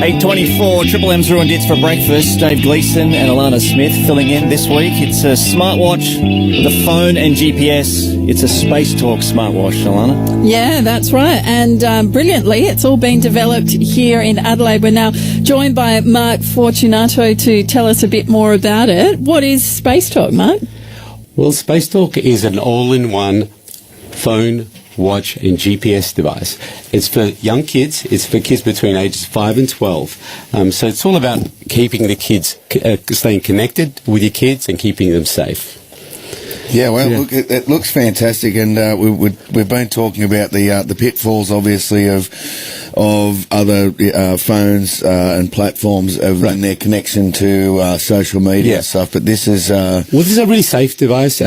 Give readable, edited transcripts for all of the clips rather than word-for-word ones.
8:24, Triple M's Ruined Hits for breakfast. Dave Gleeson and Alana Smith filling in this week. It's a smartwatch with a phone and GPS. It's a Spacetalk smartwatch, Alana. Yeah, that's right. And brilliantly, it's all been developed here in Adelaide. We're now joined by Mark Fortunatow to tell us a bit more about it. What is Spacetalk, Mark? Well, Spacetalk is an all-in-one phone, watch and GPS device. It's for young kids. It's for kids between ages 5 and 12. So it's all about keeping the kids, staying connected with your kids and keeping them safe. Yeah, well, look, it looks fantastic, and we've been talking about the pitfalls, obviously, of other phones and platforms and their connection to social media and stuff. But this is this is a really safe device,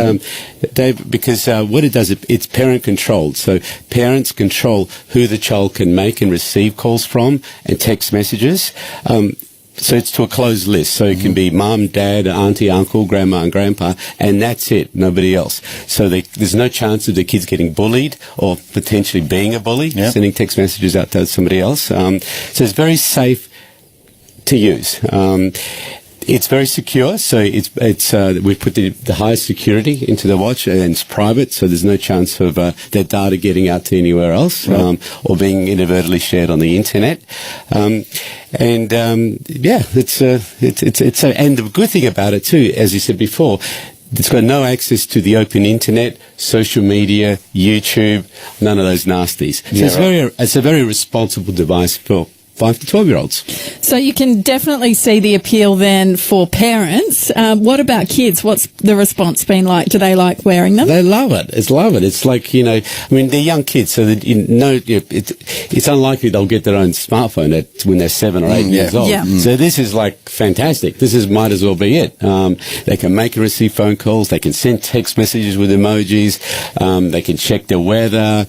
Dave, because what it does, it's parent controlled. So parents control who the child can make and receive calls from and text messages. So it's to a closed list. So it can be mum, dad, auntie, uncle, grandma and grandpa, and that's it, nobody else. So there's no chance of the kids getting bullied or potentially being a bully, sending text messages out to somebody else. So it's very safe to use. It's very secure, so we've put the highest security into the watch, and it's private, so there's no chance of their data getting out to anywhere else, or being inadvertently shared on the internet. And the good thing about it too, as you said before, it's got no access to the open internet, social media, YouTube, none of those nasties. So it's a very responsible device for 5 to 12-year-olds. So you can definitely see the appeal then for parents. What about kids? What's the response been like? Do they like wearing them? They love it. It's like, they're young kids, so that, it's unlikely they'll get their own smartphone when they're 7 or 8 years old. Yeah. So this is like fantastic. Might as well be it. They can make and receive phone calls. They can send text messages with emojis. They can check the weather.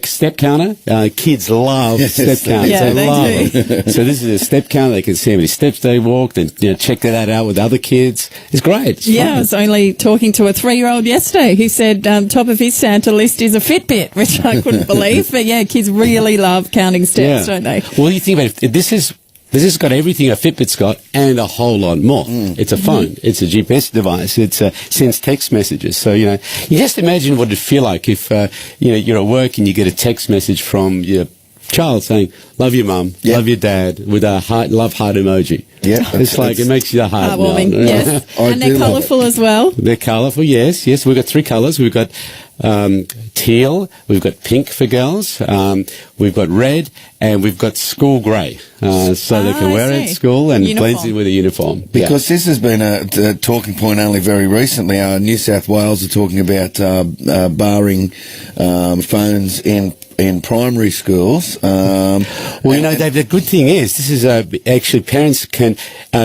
Step counter. Kids love step counters. Yeah, they love do. it. So this is a step counter. They can see how many steps they walked and check that out with other kids. It's great. It's fun. I was only talking to a 3-year-old yesterday who said top of his Santa list is a Fitbit, which I couldn't believe. But yeah, kids really love counting steps, don't they? Well, you think about it. This has got everything a Fitbit's got and a whole lot more. It's a phone. It's a GPS device. It sends text messages. So, you just imagine what it'd feel like if, you're at work and you get a text message from your child saying, love your mum, love your dad, with a love heart emoji. Yeah. It makes your heart melt. Heartwarming, yes. And they're colourful as well. They're colourful, yes. Yes, we've got 3 colours. We've got teal, we've got pink for girls, we've got red, and we've got school grey. So they can wear it at school and it blends in with a uniform. Because this has been a talking point only very recently. New South Wales are talking about barring phones in primary schools. Dave, the good thing is this is actually parents can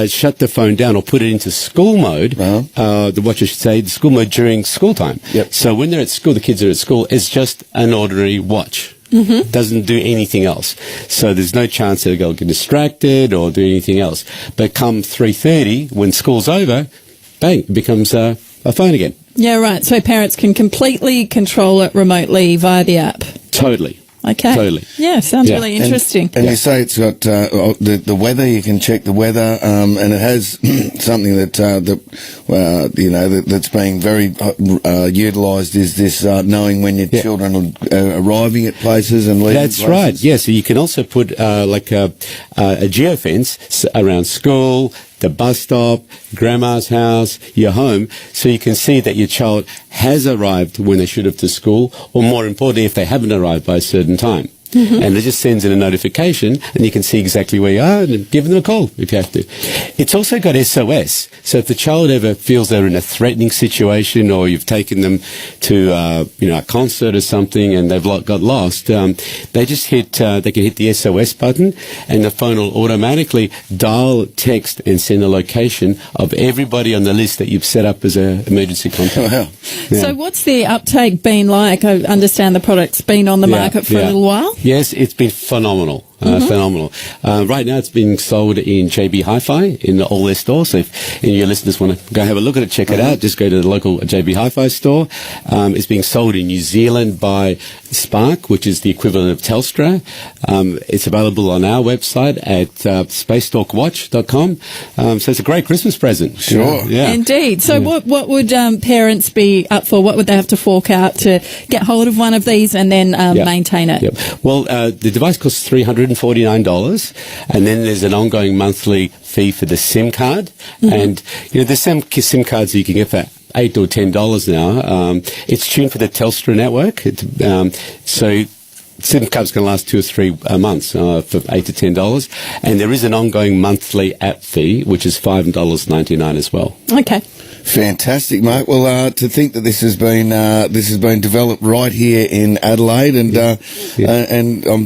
shut the phone down or put it into school mode, the watch I should say, the school mode during school time. Yep. So when they're at school, the kids are at school, it's just an ordinary watch. Doesn't do anything else. So there's no chance that they'll get distracted or do anything else. But come 3:30, when school's over, bang, it becomes a phone again. Yeah, right. So parents can completely control it remotely via the app. Totally. Okay. Totally. Yeah, sounds really interesting. And you say it's got the weather. You can check the weather, and it has something that's being very utilised. Is this knowing when your children are arriving at places and leaving? That's places? right. Yeah. So you can also put a geofence around school, the bus stop, grandma's house, your home, so you can see that your child has arrived when they should have to school, or more importantly, if they haven't arrived by a certain time. And it just sends in a notification, and you can see exactly where you are and give them a call if you have to. It's also got SOS, so if the child ever feels they're in a threatening situation, or you've taken them to a concert or something and they've got lost, they can hit the SOS button, and the phone will automatically dial, text and send a location of everybody on the list that you've set up as an emergency contact. Wow. Yeah. So what's the uptake been like? I understand the product's been on the market for a little while. Yes, it's been phenomenal. Phenomenal. Right now it's being sold in JB Hi-Fi in all their stores. So if any of your listeners want to go have a look at it, check it out, just go to the local JB Hi-Fi store. It's being sold in New Zealand by Spark, which is the equivalent of Telstra. It's available on our website at spacetalkwatch.com. So it's a great Christmas present. Sure. Yeah. Indeed. So what would parents be up for? What would they have to fork out to get hold of one of these and then maintain it? Yep. Well, the device costs $349, and then there's an ongoing monthly fee for the SIM card. And, there's some SIM cards that you can get for $8 or $10 now. It's tuned for the Telstra network. So SIM card's going to last 2 or 3 months for $8 to $10. And there is an ongoing monthly app fee, which is $5.99 as well. Okay. Fantastic, Mark. Well, to think that this has been developed right here in Adelaide, and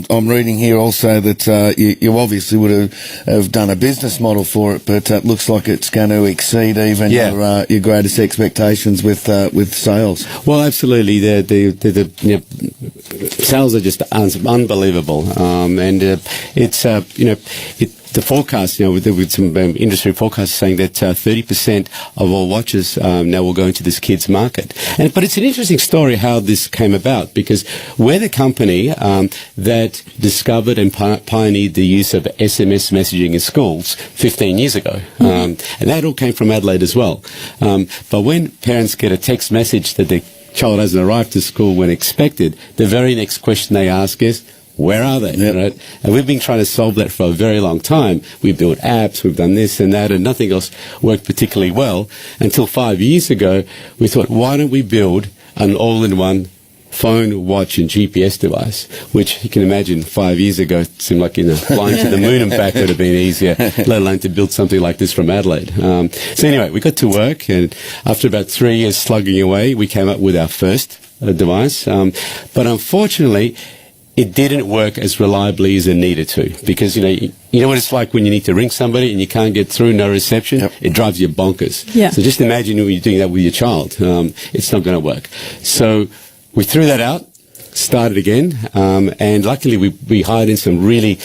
I'm reading here also that you obviously would have done a business model for it, but it looks like it's going to exceed even your greatest expectations with sales. Well, absolutely. The sales are just unbelievable, and it's the forecast, with some industry forecasts saying that 30% of all watches now will go into this kids market. But it's an interesting story how this came about, because we're the company that discovered and pioneered the use of SMS messaging in schools 15 years ago. And that all came from Adelaide as well. But when parents get a text message that their child hasn't arrived to school when expected, the very next question they ask is, where are they? Yep. Right? And we've been trying to solve that for a very long time. We've built apps, we've done this and that, and nothing else worked particularly well until 5 years ago. We thought, why don't we build an all-in-one phone, watch, and GPS device, which you can imagine 5 years ago it seemed like flying to the moon and back would have been easier, let alone to build something like this from Adelaide. So anyway, we got to work, and after about 3 years slugging away, we came up with our first device. But unfortunately, it didn't work as reliably as it needed to, because you know what it's like when you need to ring somebody and you can't get through, no reception. Yep. It drives you bonkers. Yeah. So just imagine when you're doing that with your child. It's not going to work. So we threw that out, started again, and luckily we hired in some really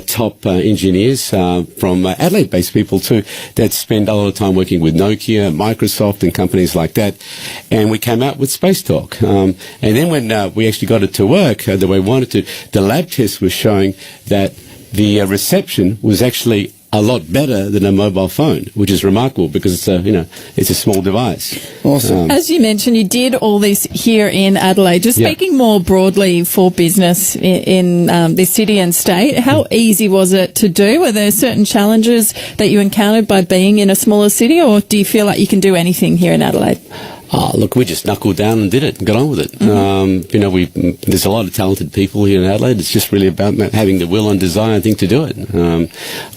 top engineers from Adelaide-based people too, that spend a lot of time working with Nokia, Microsoft, and companies like that. And we came out with Spacetalk. And then when we actually got it to work the way we wanted to, the lab test was showing that the reception was actually a lot better than a mobile phone, which is remarkable because it's a small device. Awesome. As you mentioned, you did all this here in Adelaide. Just speaking more broadly for business in this city and state, how easy was it to do? Were there certain challenges that you encountered by being in a smaller city, or do you feel like you can do anything here in Adelaide? Look, we just knuckled down and did it and got on with it. There's a lot of talented people here in Adelaide. It's just really about having the will and desire, I think, to do it.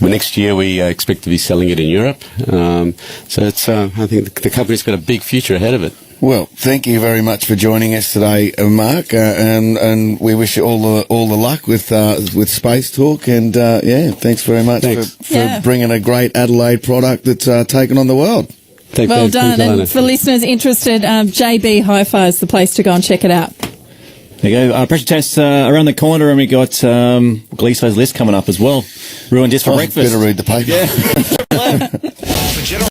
Next year we expect to be selling it in Europe. So it's, I think the company's got a big future ahead of it. Well, thank you very much for joining us today, Mark, and we wish you all the luck with Spacetalk, and thanks very much for bringing a great Adelaide product that's taken on the world. Well done. And for listeners interested, JB Hi-Fi is the place to go and check it out. There you go. Pressure tests around the corner, and we got Gleeso's list coming up as well. Ruined just for breakfast. Better read the paper. Yeah.